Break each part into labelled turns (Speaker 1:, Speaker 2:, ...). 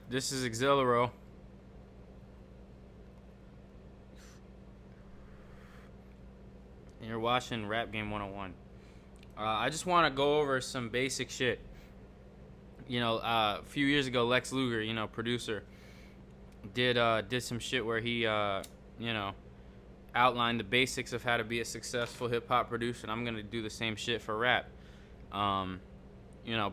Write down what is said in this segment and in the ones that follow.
Speaker 1: This is Exelero, and you're watching Rap Game 101. I just want to go over some basic shit. A few years ago, Lex Luger, producer, did some shit where he, you know, outlined the basics of how to be a successful hip hop producer, and I'm gonna do the same shit for rap. Um,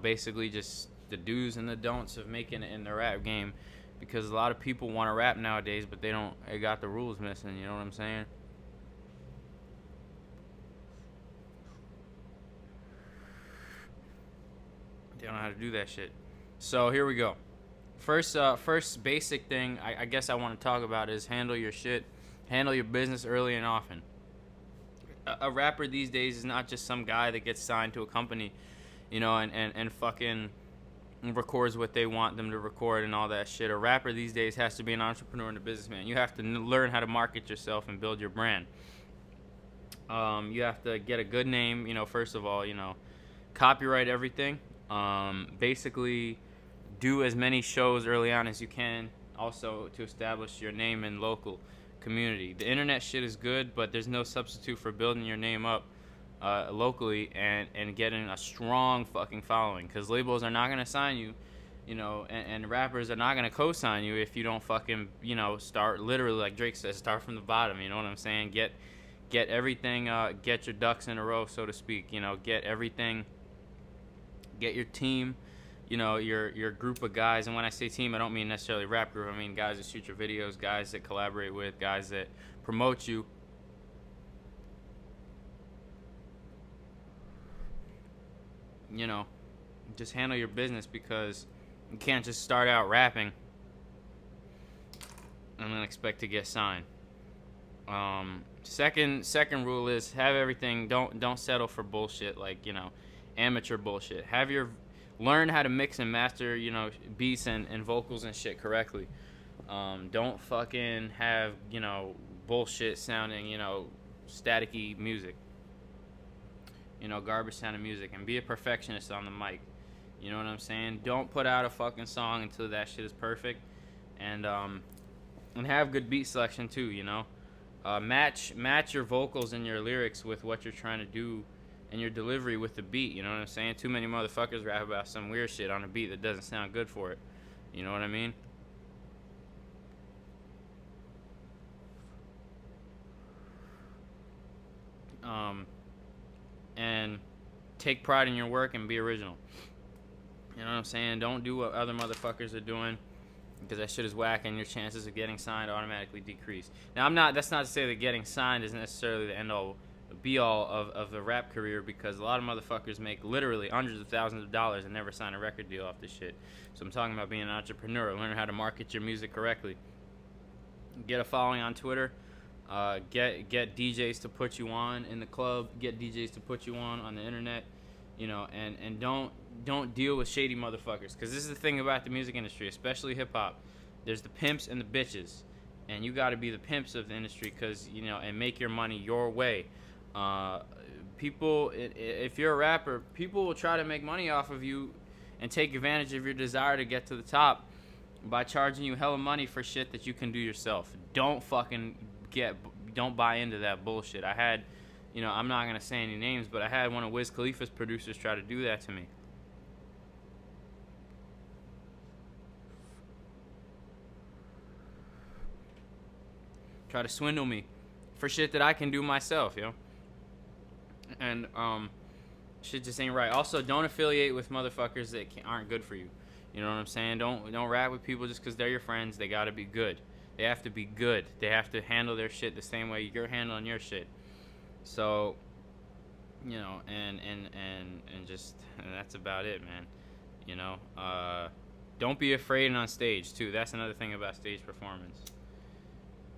Speaker 1: basically just the do's and the don'ts of making it in the rap game, because a lot of people want to rap nowadays, but they got the rules missing. You know what I'm saying? They don't know how to do that shit. So here we go. First basic thing I guess I want to talk about is handle your shit, handle your business early and often. A rapper these days is not just some guy that gets signed to a company, and fucking records what they want them to record and all that shit. A rapper these days has to be an entrepreneur and a businessman. You have to learn how to market yourself and build your brand. You have to get a good name, first of all, copyright everything. Basically, do as many shows early on as you can, also to establish your name in local community. The internet shit is good, but there's no substitute for building your name up locally and getting a strong fucking following, because labels are not going to sign you, and rappers are not going to co-sign you if you don't fucking, start literally, like Drake says, start from the bottom. You know what I'm saying? Get everything, get your ducks in a row, so to speak. Get everything, get your team, your group of guys. And when I say team, I don't mean necessarily rap group. I mean guys that shoot your videos, guys that collaborate with, guys that promote you. Just handle your business, because you can't just start out rapping and then expect to get signed. Second rule is have everything. Don't settle for bullshit like amateur bullshit. Learn how to mix and master beats and vocals and shit correctly. Don't fucking have bullshit sounding staticky music. Garbage sounding music, and be a perfectionist on the mic. You know what I'm saying? Don't put out a fucking song until that shit is perfect, and have good beat selection too. Match your vocals and your lyrics with what you're trying to do, and your delivery with the beat. You know what I'm saying? Too many motherfuckers rap about some weird shit on a beat that doesn't sound good for it. You know what I mean? And take pride in your work and be original. You know what I'm saying? Don't do what other motherfuckers are doing, because that shit is whack, and your chances of getting signed automatically decrease. Now, that's not to say that getting signed isn't necessarily the end all be all of the rap career, because a lot of motherfuckers make literally hundreds of thousands of dollars and never sign a record deal off this shit. So I'm talking about being an entrepreneur, learn how to market your music correctly, get a following on Twitter, get DJs to put you on in the club, get DJs to put you on the internet, and don't deal with shady motherfuckers, because this is the thing about the music industry, especially hip hop. There's the pimps and the bitches, and you got to be the pimps of the industry, because and make your money your way. If you're a rapper, people will try to make money off of you and take advantage of your desire to get to the top by charging you hella money for shit that you can do yourself. Don't buy into that bullshit. I had, I'm not gonna say any names, but I had one of Wiz Khalifa's producers try to do that to me. Try to swindle me for shit that I can do myself, And shit just ain't right. Also, don't affiliate with motherfuckers that aren't good for you. You know what I'm saying? Don't rap with people just because they're your friends. They gotta be good. They have to be good. They have to handle their shit the same way you're handling your shit. So, and just that's about it, man. Don't be afraid on stage too. That's another thing about stage performance.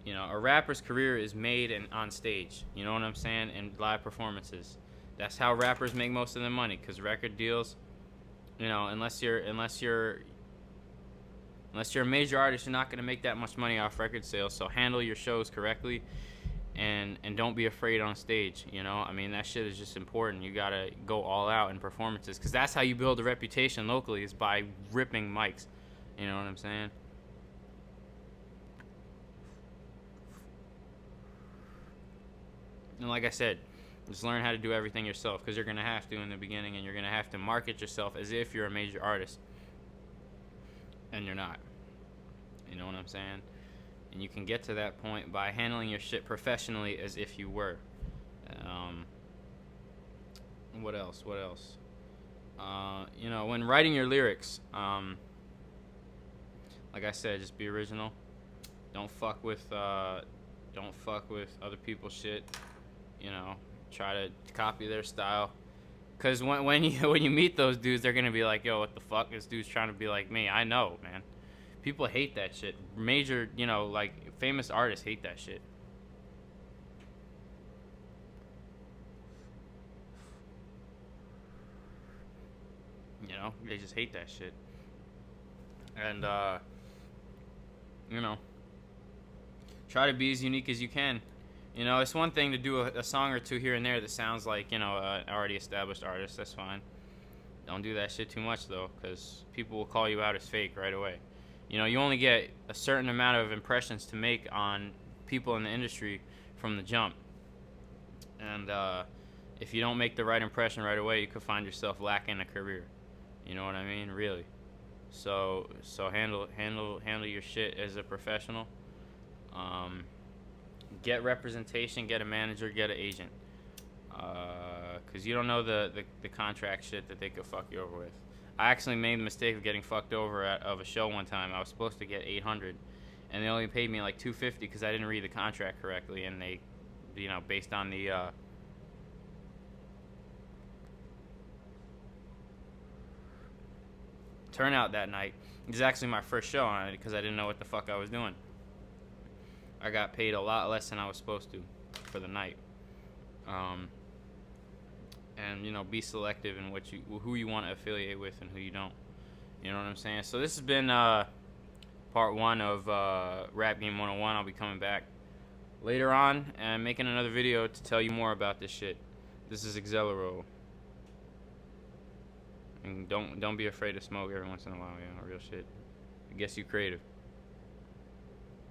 Speaker 1: A rapper's career is made on stage. You know what I'm saying? And live performances. That's how rappers make most of their money. Because record deals, unless you're a major artist, you're not gonna make that much money off record sales. So handle your shows correctly, and don't be afraid on stage. That shit is just important. You gotta go all out in performances, because that's how you build a reputation locally, is by ripping mics. You know what I'm saying? And like I said, just learn how to do everything yourself, because you're going to have to in the beginning, and you're going to have to market yourself as if you're a major artist. And you're not. You know what I'm saying? And you can get to that point by handling your shit professionally as if you were. What else? What else? You know, when writing your lyrics, like I said, just be original. Don't fuck with other people's shit. You know, try to copy their style. Cause when you meet those dudes, they're gonna be like, yo, what the fuck? This dude's trying to be like me. I know, man. People hate that shit. Major, you know, like famous artists hate that shit. You know, they just hate that shit. And you know, try to be as unique as you can. You know, it's one thing to do a song or two here and there that sounds like, you know, an already established artist. That's fine. Don't do that shit too much, though, because people will call you out as fake right away. You know, you only get a certain amount of impressions to make on people in the industry from the jump. And if you don't make the right impression right away, you could find yourself lacking a career. You know what I mean? Really. So handle your shit as a professional. Get representation, get a manager, get an agent. Because you don't know the contract shit that they could fuck you over with. I actually made the mistake of getting fucked over of a show one time. I was supposed to get 800, and they only paid me like 250 because I didn't read the contract correctly, and they, you know, based on the turnout that night. It was actually my first show on it because I didn't know what the fuck I was doing. I got paid a lot less than I was supposed to for the night. And you know, be selective in who you want to affiliate with and who you don't. You know what I'm saying? So this has been part 1 of Rap Game 101. I'll be coming back later on and making another video to tell you more about this shit. This is Exelero. And don't be afraid to smoke every once in a while, you know, real shit. It gets you creative.